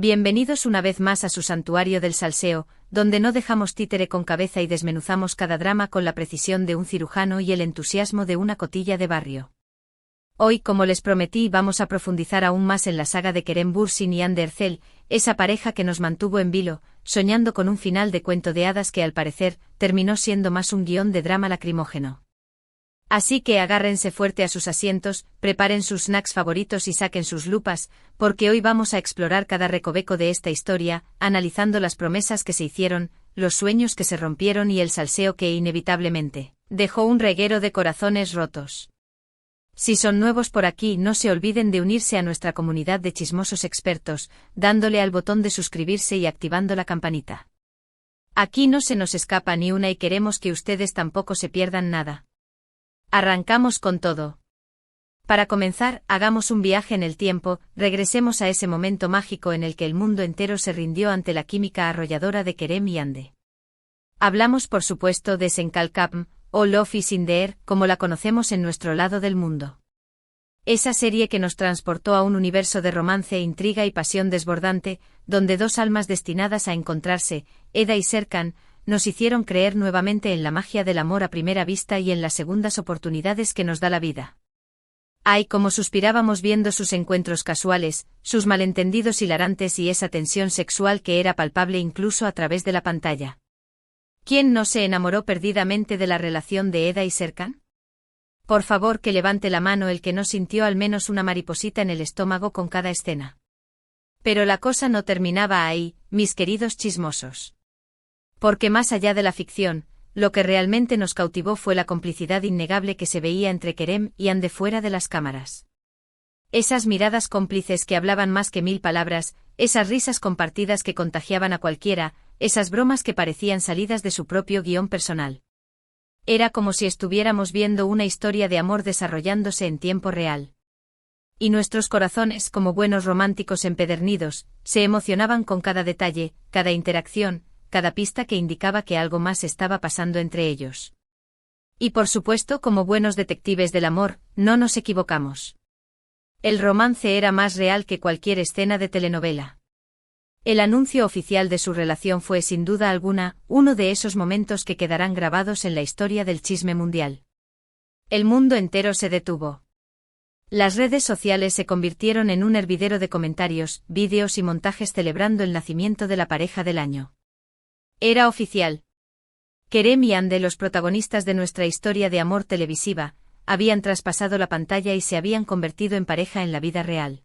Bienvenidos una vez más a su santuario del salseo, donde no dejamos títere con cabeza y desmenuzamos cada drama con la precisión de un cirujano y el entusiasmo de una cotilla de barrio. Hoy, como les prometí, vamos a profundizar aún más en la saga de Kerem Bürsin y Hande Erçel, esa pareja que nos mantuvo en vilo, soñando con un final de cuento de hadas que al parecer terminó siendo más un guión de drama lacrimógeno. Así que agárrense fuerte a sus asientos, preparen sus snacks favoritos y saquen sus lupas, porque hoy vamos a explorar cada recoveco de esta historia, analizando las promesas que se hicieron, los sueños que se rompieron y el salseo que inevitablemente dejó un reguero de corazones rotos. Si son nuevos por aquí, no se olviden de unirse a nuestra comunidad de chismosos expertos, dándole al botón de suscribirse y activando la campanita. Aquí no se nos escapa ni una y queremos que ustedes tampoco se pierdan nada. Arrancamos con todo. Para comenzar, hagamos un viaje en el tiempo, regresemos a ese momento mágico en el que el mundo entero se rindió ante la química arrolladora de Kerem y Hande. Hablamos por supuesto de Senkalkapm, o Love is in the Air, como la conocemos en nuestro lado del mundo. Esa serie que nos transportó a un universo de romance, intriga y pasión desbordante, donde dos almas destinadas a encontrarse, Eda y Serkan, nos hicieron creer nuevamente en la magia del amor a primera vista y en las segundas oportunidades que nos da la vida. Ay, cómo suspirábamos viendo sus encuentros casuales, sus malentendidos hilarantes y esa tensión sexual que era palpable incluso a través de la pantalla. ¿Quién no se enamoró perdidamente de la relación de Eda y Serkan? Por favor, que levante la mano el que no sintió al menos una mariposita en el estómago con cada escena. Pero la cosa no terminaba ahí, mis queridos chismosos. Porque más allá de la ficción, lo que realmente nos cautivó fue la complicidad innegable que se veía entre Kerem y Hande fuera de las cámaras. Esas miradas cómplices que hablaban más que 1000 palabras, esas risas compartidas que contagiaban a cualquiera, esas bromas que parecían salidas de su propio guión personal. Era como si estuviéramos viendo una historia de amor desarrollándose en tiempo real. Y nuestros corazones, como buenos románticos empedernidos, se emocionaban con cada detalle, cada interacción, cada pista que indicaba que algo más estaba pasando entre ellos. Y por supuesto, como buenos detectives del amor, no nos equivocamos. El romance era más real que cualquier escena de telenovela. El anuncio oficial de su relación fue sin duda alguna uno de esos momentos que quedarán grabados en la historia del chisme mundial. El mundo entero se detuvo. Las redes sociales se convirtieron en un hervidero de comentarios, vídeos y montajes celebrando el nacimiento de la pareja del año. Era oficial. Kerem y Hande, los protagonistas de nuestra historia de amor televisiva, habían traspasado la pantalla y se habían convertido en pareja en la vida real.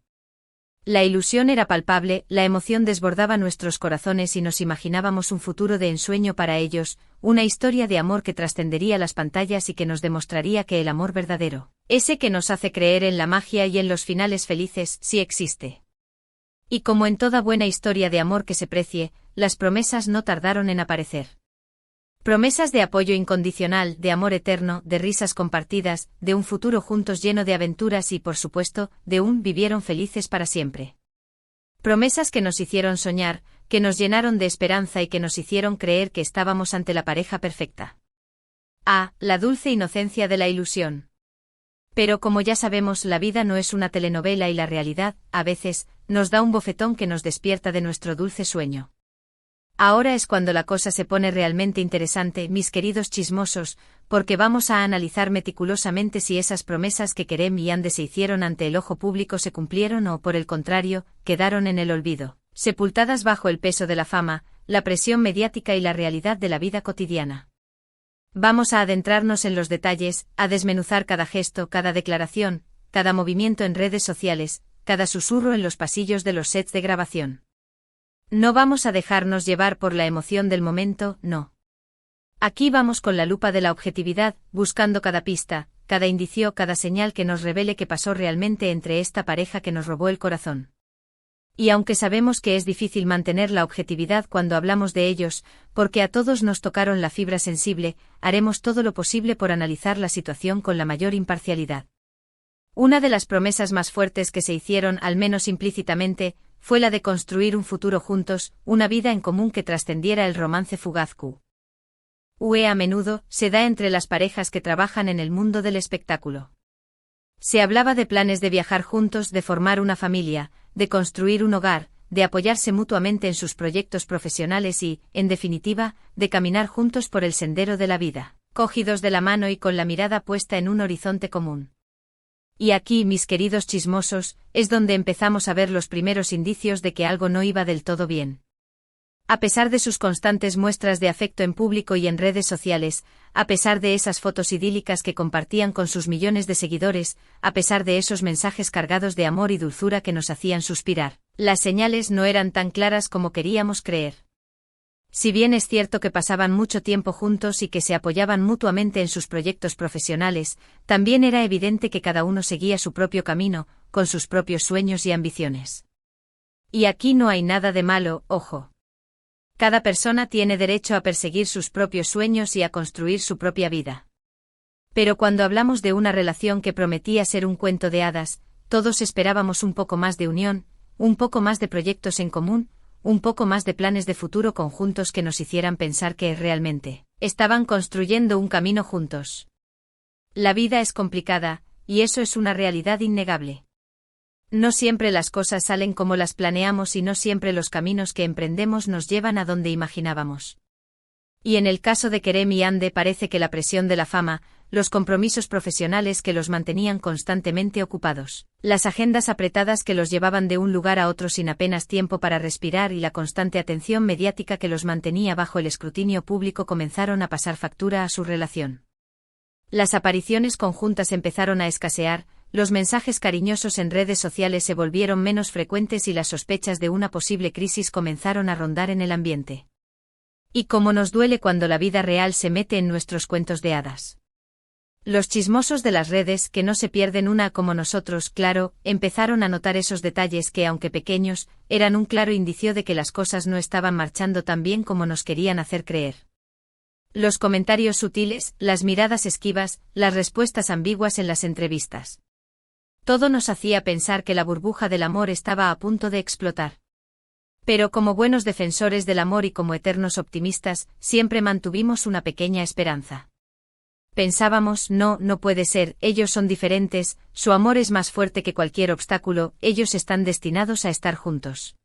La ilusión era palpable, la emoción desbordaba nuestros corazones y nos imaginábamos un futuro de ensueño para ellos, una historia de amor que trascendería las pantallas y que nos demostraría que el amor verdadero, ese que nos hace creer en la magia y en los finales felices, sí existe. Y como en toda buena historia de amor que se precie, las promesas no tardaron en aparecer. Promesas de apoyo incondicional, de amor eterno, de risas compartidas, de un futuro juntos lleno de aventuras y, por supuesto, de un vivieron felices para siempre. Promesas que nos hicieron soñar, que nos llenaron de esperanza y que nos hicieron creer que estábamos ante la pareja perfecta. Ah, la dulce inocencia de la ilusión. Pero como ya sabemos, la vida no es una telenovela y la realidad, a veces, nos da un bofetón que nos despierta de nuestro dulce sueño. Ahora es cuando la cosa se pone realmente interesante, mis queridos chismosos, porque vamos a analizar meticulosamente si esas promesas que Kerem y Hande se hicieron ante el ojo público se cumplieron o, por el contrario, quedaron en el olvido, sepultadas bajo el peso de la fama, la presión mediática y la realidad de la vida cotidiana. Vamos a adentrarnos en los detalles, a desmenuzar cada gesto, cada declaración, cada movimiento en redes sociales, cada susurro en los pasillos de los sets de grabación. No vamos a dejarnos llevar por la emoción del momento, no. Aquí vamos con la lupa de la objetividad, buscando cada pista, cada indicio, cada señal que nos revele qué pasó realmente entre esta pareja que nos robó el corazón. Y aunque sabemos que es difícil mantener la objetividad cuando hablamos de ellos, porque a todos nos tocaron la fibra sensible, haremos todo lo posible por analizar la situación con la mayor imparcialidad. Una de las promesas más fuertes que se hicieron, al menos implícitamente, fue la de construir un futuro juntos, una vida en común que trascendiera el romance fugaz a menudo se da entre las parejas que trabajan en el mundo del espectáculo. Se hablaba de planes de viajar juntos, de formar una familia, de construir un hogar, de apoyarse mutuamente en sus proyectos profesionales y, en definitiva, de caminar juntos por el sendero de la vida, cogidos de la mano y con la mirada puesta en un horizonte común. Y aquí, mis queridos chismosos, es donde empezamos a ver los primeros indicios de que algo no iba del todo bien. A pesar de sus constantes muestras de afecto en público y en redes sociales, a pesar de esas fotos idílicas que compartían con sus millones de seguidores, a pesar de esos mensajes cargados de amor y dulzura que nos hacían suspirar, las señales no eran tan claras como queríamos creer. Si bien es cierto que pasaban mucho tiempo juntos y que se apoyaban mutuamente en sus proyectos profesionales, también era evidente que cada uno seguía su propio camino, con sus propios sueños y ambiciones. Y aquí no hay nada de malo, ojo. Cada persona tiene derecho a perseguir sus propios sueños y a construir su propia vida. Pero cuando hablamos de una relación que prometía ser un cuento de hadas, todos esperábamos un poco más de unión, un poco más de proyectos en común, un poco más de planes de futuro conjuntos que nos hicieran pensar que realmente estaban construyendo un camino juntos. La vida es complicada, y eso es una realidad innegable. No siempre las cosas salen como las planeamos y no siempre los caminos que emprendemos nos llevan a donde imaginábamos. Y en el caso de Kerem y Hande parece que la presión de la fama, los compromisos profesionales que los mantenían constantemente ocupados, las agendas apretadas que los llevaban de un lugar a otro sin apenas tiempo para respirar y la constante atención mediática que los mantenía bajo el escrutinio público comenzaron a pasar factura a su relación. Las apariciones conjuntas empezaron a escasear, los mensajes cariñosos en redes sociales se volvieron menos frecuentes y las sospechas de una posible crisis comenzaron a rondar en el ambiente. Y cómo nos duele cuando la vida real se mete en nuestros cuentos de hadas. Los chismosos de las redes, que no se pierden una como nosotros, claro, empezaron a notar esos detalles que, aunque pequeños, eran un claro indicio de que las cosas no estaban marchando tan bien como nos querían hacer creer. Los comentarios sutiles, las miradas esquivas, las respuestas ambiguas en las entrevistas. Todo nos hacía pensar que la burbuja del amor estaba a punto de explotar. Pero como buenos defensores del amor y como eternos optimistas, siempre mantuvimos una pequeña esperanza. Pensábamos, no puede ser, ellos son diferentes, su amor es más fuerte que cualquier obstáculo, ellos están destinados a estar juntos.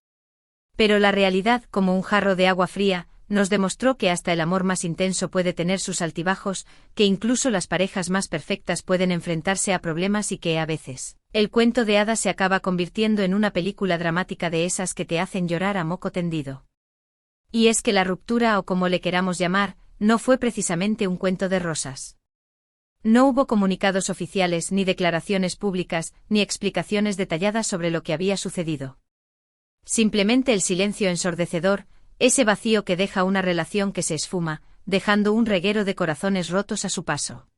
Pero la realidad, como un jarro de agua fría, nos demostró que hasta el amor más intenso puede tener sus altibajos, que incluso las parejas más perfectas pueden enfrentarse a problemas y que, a veces, el cuento de hadas se acaba convirtiendo en una película dramática de esas que te hacen llorar a moco tendido. Y es que la ruptura, o como le queramos llamar, no fue precisamente un cuento de rosas. No hubo comunicados oficiales, ni declaraciones públicas, ni explicaciones detalladas sobre lo que había sucedido. Simplemente el silencio ensordecedor, ese vacío que deja una relación que se esfuma, dejando un reguero de corazones rotos a su paso.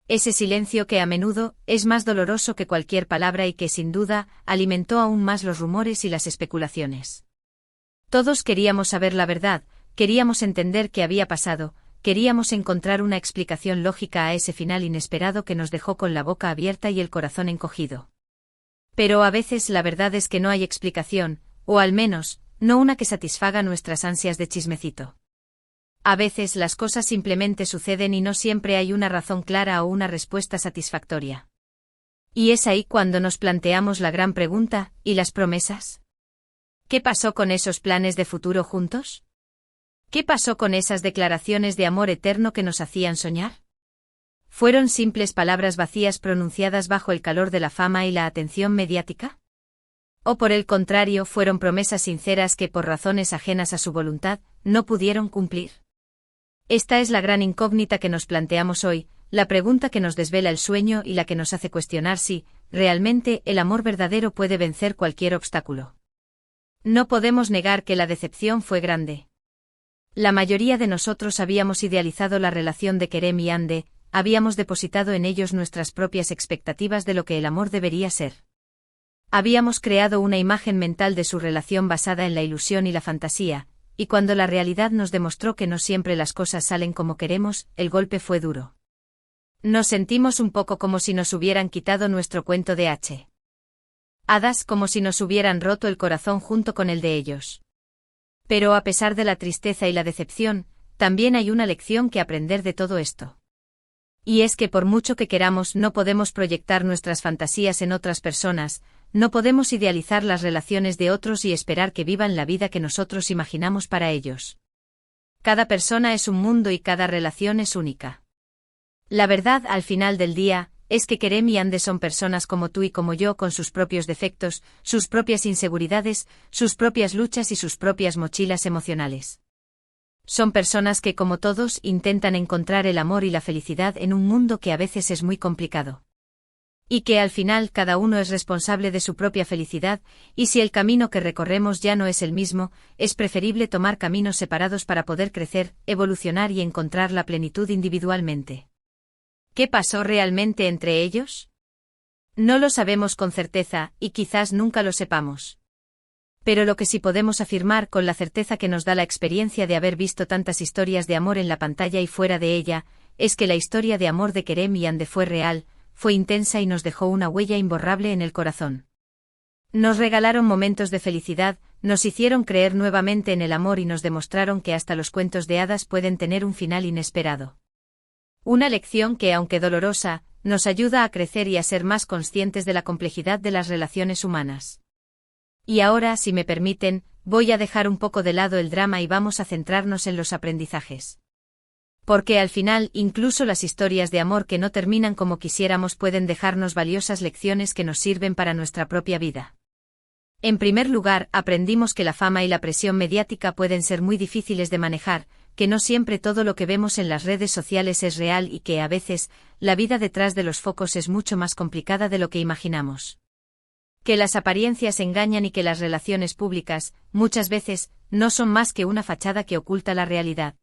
Ese silencio que a menudo es más doloroso que cualquier palabra y que sin duda alimentó aún más los rumores y las especulaciones. Todos queríamos saber la verdad, queríamos entender qué había pasado, queríamos encontrar una explicación lógica a ese final inesperado que nos dejó con la boca abierta y el corazón encogido. Pero a veces la verdad es que no hay explicación, o al menos, no una que satisfaga nuestras ansias de chismecito. A veces las cosas simplemente suceden y no siempre hay una razón clara o una respuesta satisfactoria. Y es ahí cuando nos planteamos la gran pregunta, ¿y las promesas? ¿Qué pasó con esos planes de futuro juntos? ¿Qué pasó con esas declaraciones de amor eterno que nos hacían soñar? ¿Fueron simples palabras vacías pronunciadas bajo el calor de la fama y la atención mediática? ¿O por el contrario fueron promesas sinceras que por razones ajenas a su voluntad, no pudieron cumplir? Esta es la gran incógnita que nos planteamos hoy, la pregunta que nos desvela el sueño y la que nos hace cuestionar si, realmente, el amor verdadero puede vencer cualquier obstáculo. No podemos negar que la decepción fue grande. La mayoría de nosotros habíamos idealizado la relación de Kerem y Hande, habíamos depositado en ellos nuestras propias expectativas de lo que el amor debería ser. Habíamos creado una imagen mental de su relación basada en la ilusión y la fantasía, y cuando la realidad nos demostró que no siempre las cosas salen como queremos, el golpe fue duro. Nos sentimos un poco como si nos hubieran quitado nuestro cuento de hadas, como si nos hubieran roto el corazón junto con el de ellos. Pero a pesar de la tristeza y la decepción, también hay una lección que aprender de todo esto. Y es que por mucho que queramos no podemos proyectar nuestras fantasías en otras personas, no podemos idealizar las relaciones de otros y esperar que vivan la vida que nosotros imaginamos para ellos. Cada persona es un mundo y cada relación es única. La verdad, al final del día, es que Kerem y Ande son personas como tú y como yo, con sus propios defectos, sus propias inseguridades, sus propias luchas y sus propias mochilas emocionales. Son personas que, como todos, intentan encontrar el amor y la felicidad en un mundo que a veces es muy complicado. Y que al final cada uno es responsable de su propia felicidad, y si el camino que recorremos ya no es el mismo, es preferible tomar caminos separados para poder crecer, evolucionar y encontrar la plenitud individualmente. ¿Qué pasó realmente entre ellos? No lo sabemos con certeza, y quizás nunca lo sepamos. Pero lo que sí podemos afirmar con la certeza que nos da la experiencia de haber visto tantas historias de amor en la pantalla y fuera de ella, es que la historia de amor de Kerem y Ande fue real, fue intensa y nos dejó una huella imborrable en el corazón. Nos regalaron momentos de felicidad, nos hicieron creer nuevamente en el amor y nos demostraron que hasta los cuentos de hadas pueden tener un final inesperado. Una lección que, aunque dolorosa, nos ayuda a crecer y a ser más conscientes de la complejidad de las relaciones humanas. Y ahora, si me permiten, voy a dejar un poco de lado el drama y vamos a centrarnos en los aprendizajes. Porque al final, incluso las historias de amor que no terminan como quisiéramos pueden dejarnos valiosas lecciones que nos sirven para nuestra propia vida. En primer lugar, aprendimos que la fama y la presión mediática pueden ser muy difíciles de manejar, que no siempre todo lo que vemos en las redes sociales es real y que, a veces, la vida detrás de los focos es mucho más complicada de lo que imaginamos. Que las apariencias engañan y que las relaciones públicas, muchas veces, no son más que una fachada que oculta la realidad.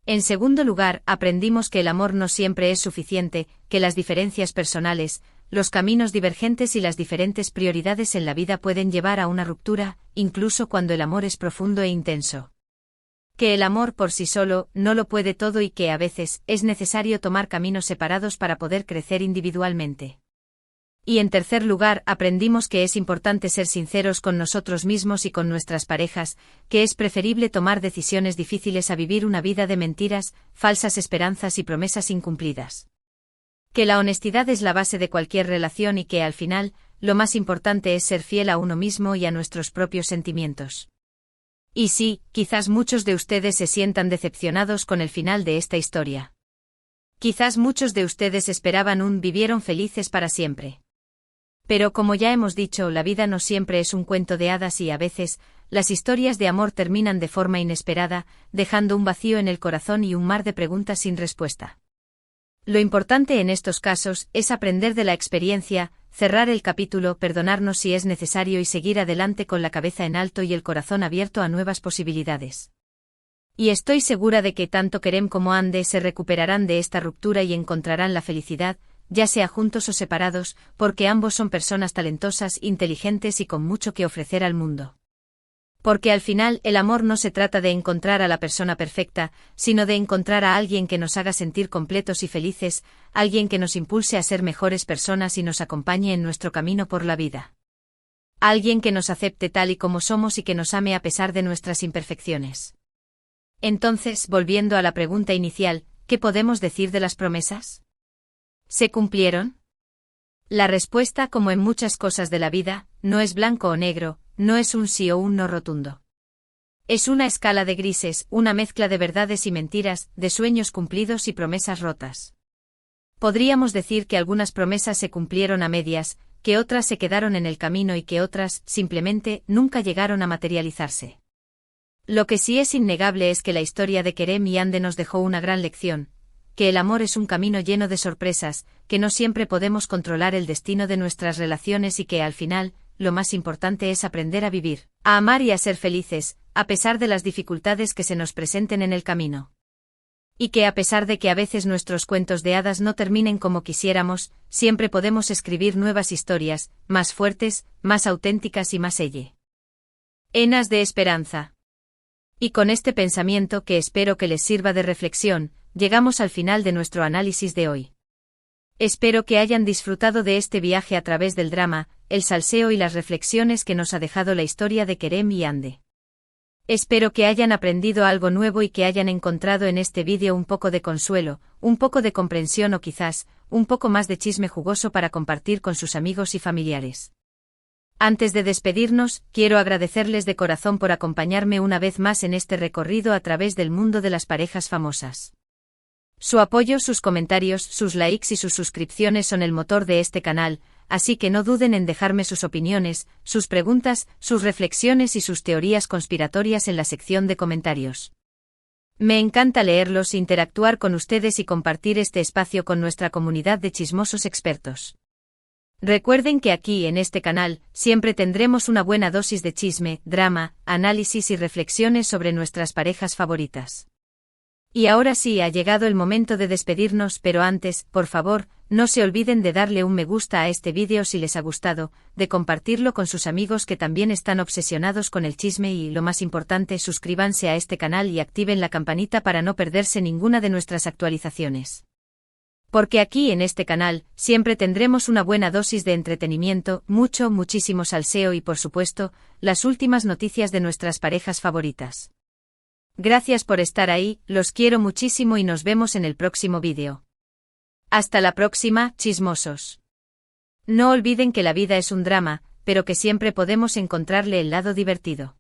En segundo lugar, aprendimos que el amor no siempre es suficiente, que las diferencias personales, los caminos divergentes y las diferentes prioridades en la vida pueden llevar a una ruptura, incluso cuando el amor es profundo e intenso. Que el amor por sí solo no lo puede todo y que a veces es necesario tomar caminos separados para poder crecer individualmente. Y en tercer lugar, aprendimos que es importante ser sinceros con nosotros mismos y con nuestras parejas, que es preferible tomar decisiones difíciles a vivir una vida de mentiras, falsas esperanzas y promesas incumplidas. Que la honestidad es la base de cualquier relación y que, al final, lo más importante es ser fiel a uno mismo y a nuestros propios sentimientos. Y sí, quizás muchos de ustedes se sientan decepcionados con el final de esta historia. Quizás muchos de ustedes esperaban un vivieron felices para siempre. Pero como ya hemos dicho, la vida no siempre es un cuento de hadas y a veces, las historias de amor terminan de forma inesperada, dejando un vacío en el corazón y un mar de preguntas sin respuesta. Lo importante en estos casos es aprender de la experiencia, cerrar el capítulo, perdonarnos si es necesario y seguir adelante con la cabeza en alto y el corazón abierto a nuevas posibilidades. Y estoy segura de que tanto Kerem como Ande se recuperarán de esta ruptura y encontrarán la felicidad, ya sea juntos o separados, porque ambos son personas talentosas, inteligentes y con mucho que ofrecer al mundo. Porque al final el amor no se trata de encontrar a la persona perfecta, sino de encontrar a alguien que nos haga sentir completos y felices, alguien que nos impulse a ser mejores personas y nos acompañe en nuestro camino por la vida. Alguien que nos acepte tal y como somos y que nos ame a pesar de nuestras imperfecciones. Entonces, volviendo a la pregunta inicial, ¿qué podemos decir de las promesas? ¿Se cumplieron? La respuesta, como en muchas cosas de la vida, no es blanco o negro, no es un sí o un no rotundo. Es una escala de grises, una mezcla de verdades y mentiras, de sueños cumplidos y promesas rotas. Podríamos decir que algunas promesas se cumplieron a medias, que otras se quedaron en el camino y que otras, simplemente, nunca llegaron a materializarse. Lo que sí es innegable es que la historia de Kerem y Ande nos dejó una gran lección, que el amor es un camino lleno de sorpresas, que no siempre podemos controlar el destino de nuestras relaciones y que al final, lo más importante es aprender a vivir, a amar y a ser felices, a pesar de las dificultades que se nos presenten en el camino. Y que a pesar de que a veces nuestros cuentos de hadas no terminen como quisiéramos, siempre podemos escribir nuevas historias, más fuertes, más auténticas y más llenas de esperanza. Y con este pensamiento que espero que les sirva de reflexión, llegamos al final de nuestro análisis de hoy. Espero que hayan disfrutado de este viaje a través del drama, el salseo y las reflexiones que nos ha dejado la historia de Kerem y Ande. Espero que hayan aprendido algo nuevo y que hayan encontrado en este vídeo un poco de consuelo, un poco de comprensión o quizás, un poco más de chisme jugoso para compartir con sus amigos y familiares. Antes de despedirnos, quiero agradecerles de corazón por acompañarme una vez más en este recorrido a través del mundo de las parejas famosas. Su apoyo, sus comentarios, sus likes y sus suscripciones son el motor de este canal, así que no duden en dejarme sus opiniones, sus preguntas, sus reflexiones y sus teorías conspiratorias en la sección de comentarios. Me encanta leerlos, interactuar con ustedes y compartir este espacio con nuestra comunidad de chismosos expertos. Recuerden que aquí en este canal siempre tendremos una buena dosis de chisme, drama, análisis y reflexiones sobre nuestras parejas favoritas. Y ahora sí ha llegado el momento de despedirnos, pero antes, por favor, no se olviden de darle un me gusta a este vídeo si les ha gustado, de compartirlo con sus amigos que también están obsesionados con el chisme y, lo más importante, suscríbanse a este canal y activen la campanita para no perderse ninguna de nuestras actualizaciones. Porque aquí en este canal siempre tendremos una buena dosis de entretenimiento, muchísimo salseo y por supuesto, las últimas noticias de nuestras parejas favoritas. Gracias por estar ahí, los quiero muchísimo y nos vemos en el próximo vídeo. Hasta la próxima, chismosos. No olviden que la vida es un drama, pero que siempre podemos encontrarle el lado divertido.